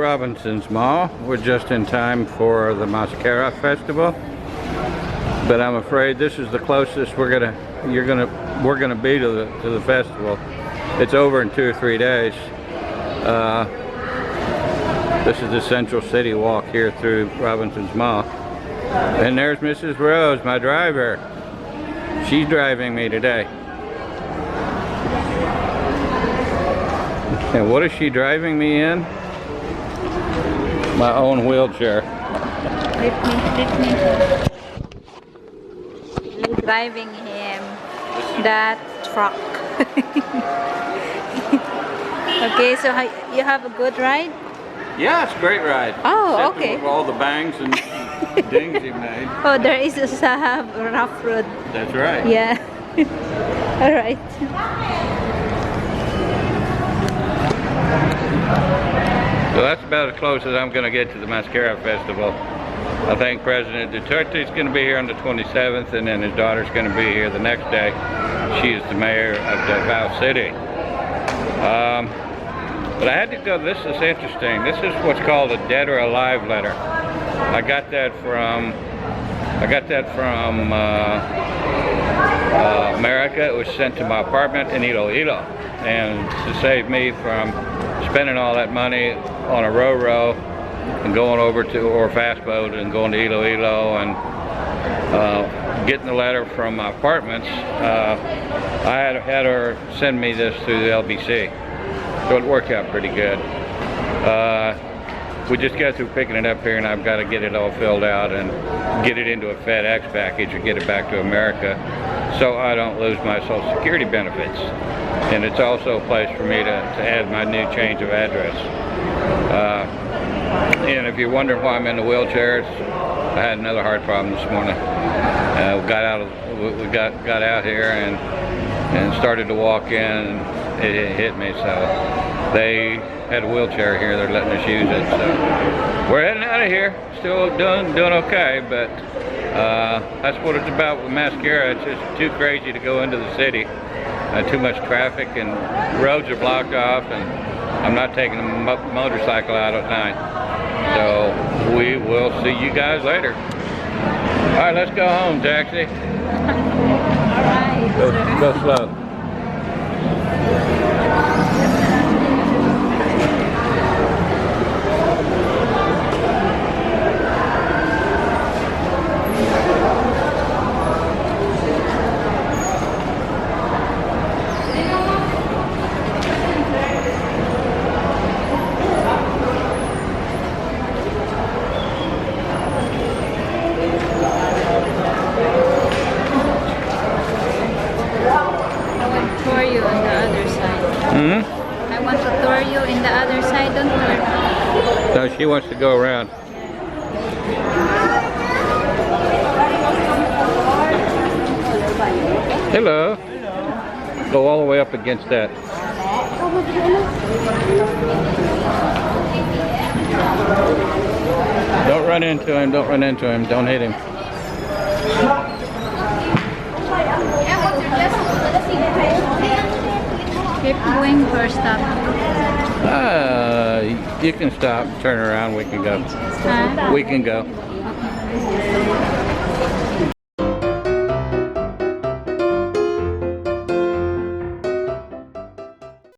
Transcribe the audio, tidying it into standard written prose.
Robinson's Mall. We're just in time for the Masakara Festival, but I'm afraid this is the closest we're gonna be to the festival. It's over in 2 or 3 days. This is the Central City walk here through Robinson's Mall, and there's Mrs. Rose, my driver. She's driving me today. And what is she driving me in? My own wheelchair. Lift me. You're driving him that truck. Okay, so you have a good ride? Yeah, it's a great ride. Oh, except okay. with all the bangs and dings he made. Oh, there is a rough road. That's right. Yeah. All right. So that's about as close as I'm going to get to the Masakara Festival. I think President Duterte is going to be here on the 27th, and then his daughter's going to be here the next day. She is the mayor of Davao City. But I had to go. This is interesting. This is what's called a dead or alive letter. I got that from America. It was sent to my apartment in Iloilo, and to save me from spending all that money on a row and going over to, or fast boat and going to Iloilo and getting the letter from my apartments, I had her send me this through the LBC. So it worked out pretty good. We just got through picking it up here, and I've got to get it all filled out and get it into a FedEx package and get it back to America so I don't lose my Social Security benefits. And it's also a place for me to add my new change of address. And if you're wondering why I'm in the wheelchair, I had another heart problem this morning. We got out here and started to walk in, and it hit me. So they had a wheelchair here. They're letting us use it. So we're heading out of here. Still doing okay, but that's what it's about with Masakara. It's just too crazy to go into the city. Too much traffic, and roads are blocked off, and I'm not taking a motorcycle out at night. So we will see you guys later. All right, let's go home, taxi. All right. Go slow. I want to tour you in the other side, don't turn. No, she wants to go around. Hello. Go all the way up against that. Don't run into him, don't run into him, don't hit him. Keep going for stop. You can stop, turn around, we can go. Huh? We can go. Okay.